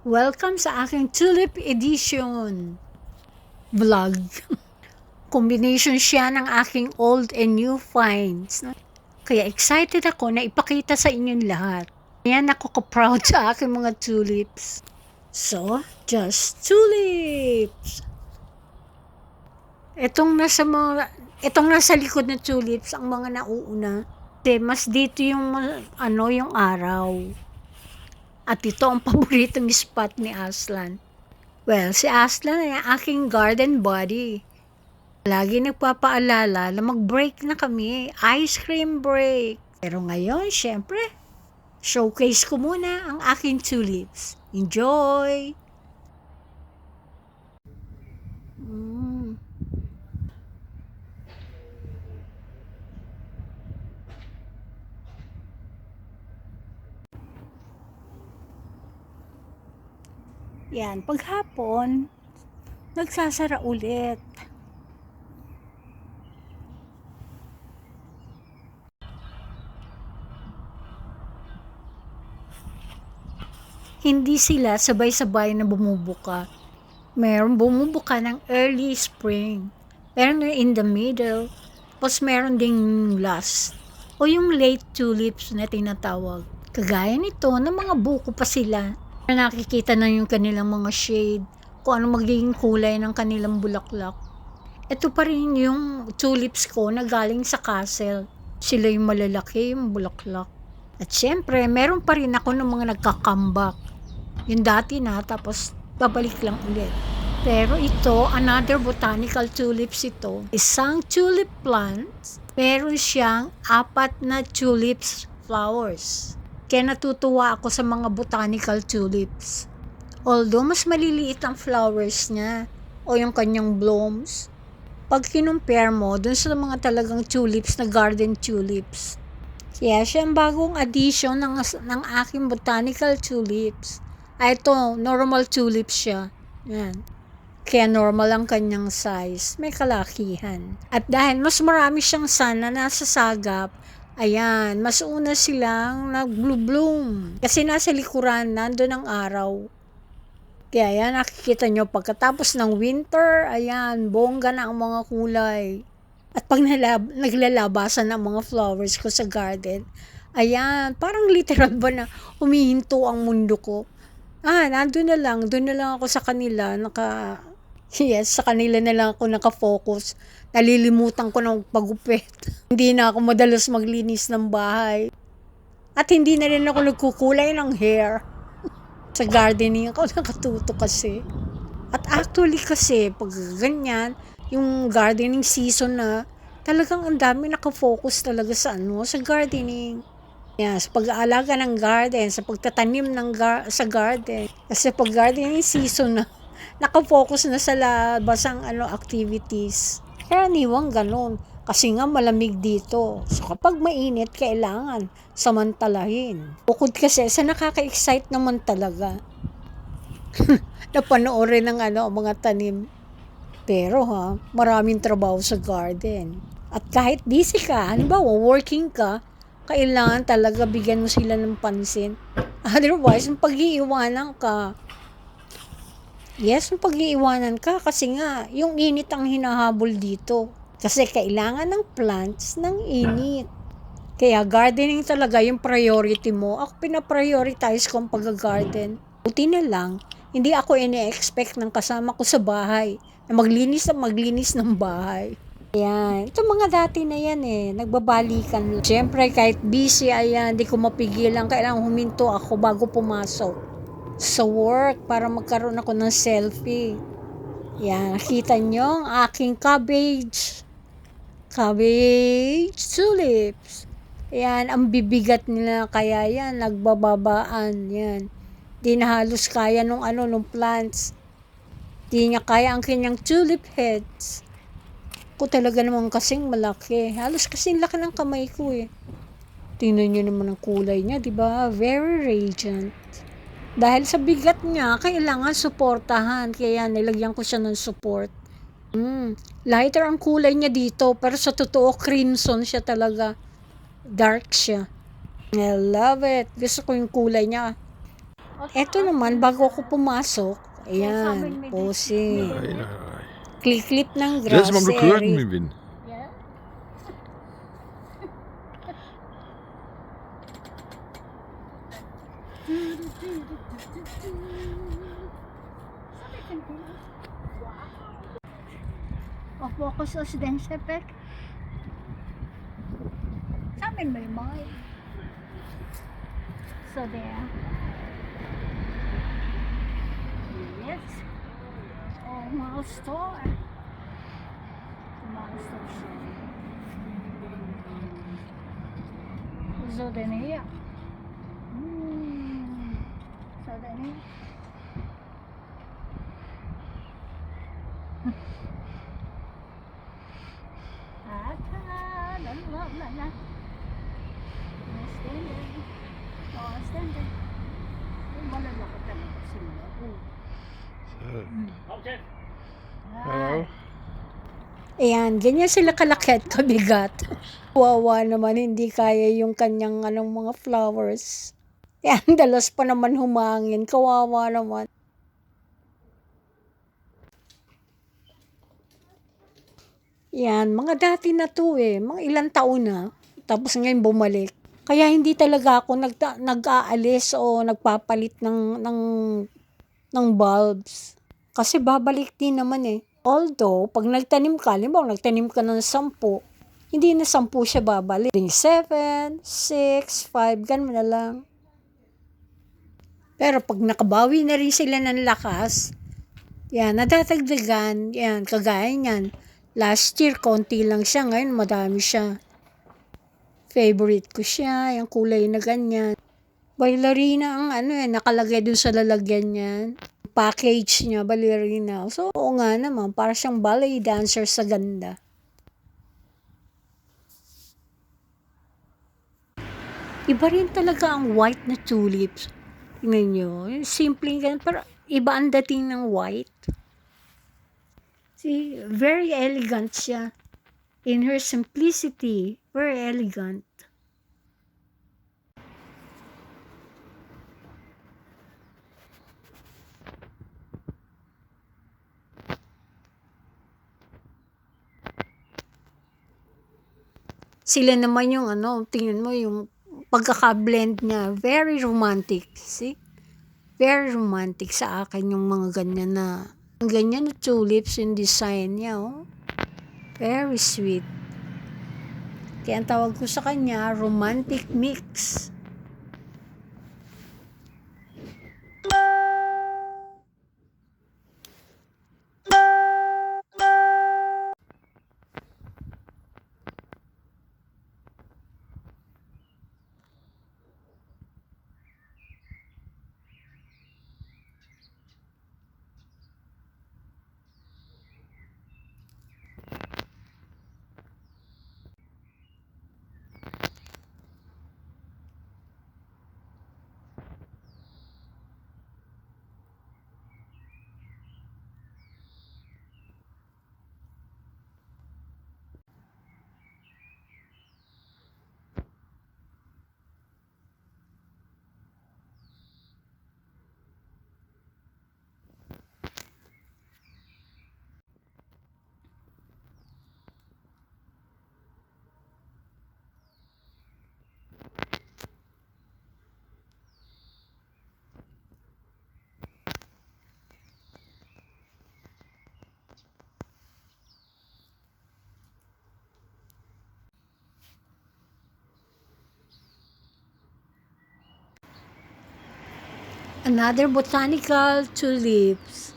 Welcome sa aking Tulip Edition vlog. Combination siya ng aking old and new finds. Kaya excited ako na ipakita sa inyong lahat. Ayan ako ka-proud sa aking mga tulips. So, just tulips! Itong nasa likod na tulips, ang mga nauuna. Kasi mas dito yung araw. At ito ang paboritong spot ni Aslan. Well, si Aslan ay aking garden buddy. Lagi nagpapaalala na mag-break na kami. Ice cream break. Pero ngayon, syempre, showcase ko muna ang aking tulips. Enjoy! Yan, paghapon, nagsasara ulit. Hindi sila sabay-sabay na bumubuka. Meron bumubuka ng early spring. Meron in the middle. Tapos meron ding last. O yung late tulips na tinatawag. Kagaya nito, na mga buko pa sila. Nakikita na yung kanilang mga shade. Kung ano magiging kulay ng kanilang bulaklak. Ito pa rin yung tulips ko na galing sa castle. Sila yung malalaki, yung bulaklak. At syempre, meron pa rin ako ng mga nagkakambak. Yung dati na, tapos babalik lang ulit. Pero ito, another botanical tulips ito. Isang tulip plant, meron siyang 4 na tulips flowers. Kaya natutuwa ako sa mga botanical tulips. Although mas maliliit ang flowers niya, o yung kanyang blooms, pag kinumpare mo dun sa mga talagang tulips na garden tulips. Kaya siya ang bagong addition ng aking botanical tulips. Ito, normal tulips siya. Yan. Kaya normal ang kanyang size. May kalakihan. At dahil mas marami siyang sun na nasa sagap, ayan, mas una silang nag-bloom. Kasi nasa likuran, nandun ang araw. Kaya yan, nakikita nyo, pagkatapos ng winter, ayan, bongga na ang mga kulay. At pag naglalabasan ng mga flowers ko sa garden, ayan, parang literal ba na humihinto ang mundo ko. Doon na lang ako sa kanila, sa kanila na lang ako nakafocus. Nalilimutan ko ng pagupit. Hindi na ako madalas maglinis ng bahay. At hindi na rin ako nagkukulay ng hair. Sa gardening ako nakatuto kasi. At actually kasi, pag ganyan, yung gardening season na, talagang ang dami nakafocus talaga sa gardening. Yeah, sa pag-aalaga ng garden, sa pagtatanim sa garden. Kasi pag gardening season na, nakafocus na sa labas ang activities. Karaniwang ganun. Kasi nga malamig dito. So kapag mainit, kailangan samantalahin. Bukod kasi sa nakaka-excite naman talaga. Napanoorin ng mga tanim. Pero maraming trabaho sa garden. At kahit busy ka, working ka, kailangan talaga bigyan mo sila ng pansin. Otherwise, pag-iiwanan ka. Yes, pag-iiwanan ka kasi nga, yung init ang hinahabol dito. Kasi kailangan ng plants ng init. Kaya gardening talaga yung priority mo. Ako pinaprioritize ko ang pag-garden. Buti na lang, hindi ako ine-expect ng kasama ko sa bahay na maglinis ng bahay. Ayan. Ito mga dati na yan nagbabalikan. Siyempre kahit busy, di ko mapigilan. Kailangan huminto ako bago pumasok sa work para magkaroon ako ng selfie. Yan. Nakita nyo ang aking cabbage tulips. Yan. Ang bibigat nila. Kaya yan. Nagbababaan. Yan. Di na halos kaya nung plants. Di niya kaya ang kanyang tulip heads. Ko talaga naman kasing malaki. Halos kasing laki ng kamay ko Tingnan nyo naman ang kulay niya, di ba? Very radiant. Dahil sa bigat niya, kailangan suportahan. Kaya nilagyan ko siya ng support. Lighter ang kulay niya dito, pero sa totoo, crimson siya talaga. Dark siya. I love it. Gusto ko yung kulay niya. Eto naman, bago ako pumasok, ayan, posing. Nej. Clip ng Det är som om grass du kör area. min vän. O focus os din siya, Pek. Sa amin ba yung mga yun? So there. Yes. Oh, mga store. Mga store siya. So then here. So then here. Hello. Ayan, ganyan sila kalaki at kabigat. Wawa naman, hindi kaya yung kanyang mga flowers. Ayan, dalas pa naman humangin. Kawawa naman. Yan, mga dati na to mga ilang taon na. Tapos ngayon bumalik. Kaya hindi talaga ako nag-aalis o nagpapalit ng bulbs. Kasi babalik din naman Although, pag nagtanim ka, limbawa nagtanim ka ng 10, hindi na 10 siya babalik. 7, 6, 5, ganun na lang. Pero pag nakabawi na rin sila ng lakas, yan, nadadagdagan, yan, kagaya niyan. Last year, konti lang siya, ngayon madami siya. Favorite ko siya, yung kulay na ganyan. Ballerina ang nakalagay dun sa lalagyan niyan. Package niya, ballerina. So, oo nga naman, para siyang ballet dancer sa ganda. Iba rin talaga ang white na tulips. Tingnan nyo, simpleng ganun, pero iba ang dating ng white. See, very elegant siya. In her simplicity, very elegant. Sila naman yung tingnan mo yung pagkaka-blend niya, very romantic. See? Very romantic sa akin yung mga ganyan na tulips yung design niya, Very sweet. Kaya ang tawag ko sa kanya, romantic mix. Another botanical tulips.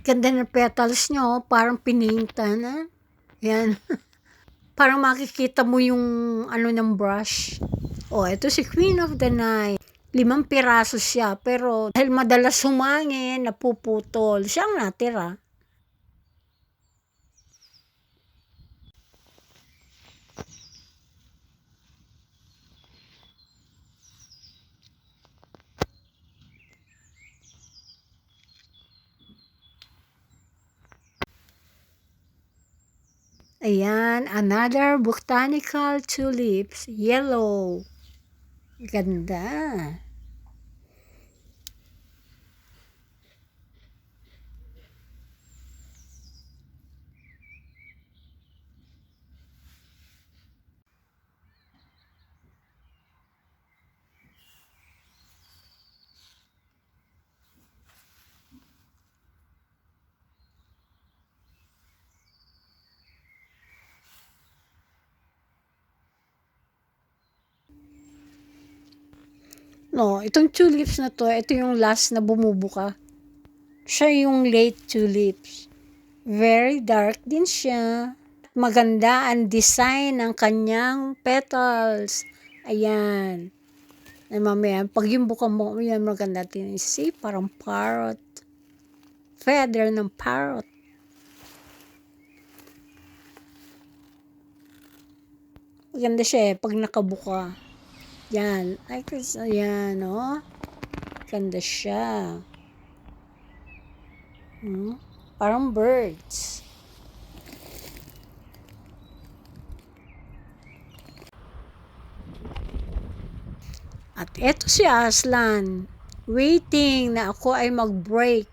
Ganda ng petals nyo, parang pininta na. Yan. Parang makikita mo yung ano ng brush. Oh, ito si Queen of the Night. 5 piraso siya, pero dahil madalas humangin, napuputol. Siyang natira. Ayan, another botanical tulips, yellow. Ganda. No, itong tulips na to, ito yung last na bumubuka. Siya yung late tulips. Very dark din siya. Maganda ang design ng kanyang petals. Ayan. Ay mamaya, pag yung buka mo, yan maganda din. See, parang parrot. Feather ng parrot. Maganda siya pag nakabuka. Yan. Ay, ayan, oh. Ganda siya. Parang birds. At eto si Aslan, waiting na ako ay mag-break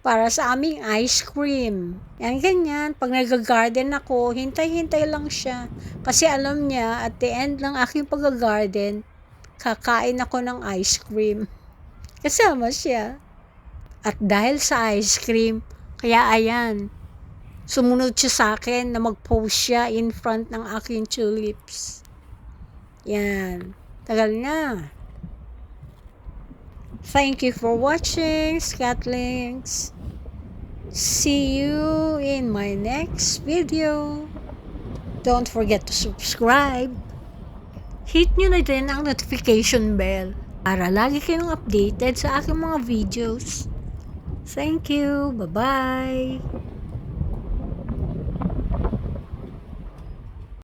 para sa aming ice cream. Yan ganyan, pag nag-garden ako, hintay-hintay lang siya. Kasi alam niya, at the end ng aking pag-garden, kakain ako ng ice cream. Kasama siya. At dahil sa ice cream, kaya ayan, sumunod siya sa akin na mag-pose siya in front ng aking tulips. Yan. Tagal na. Thank you for watching, Scatlings. See you in my next video. Don't forget to subscribe. Hit nyo na din ang notification bell para lagi kayong updated sa aking mga videos. Thank you. Bye-bye.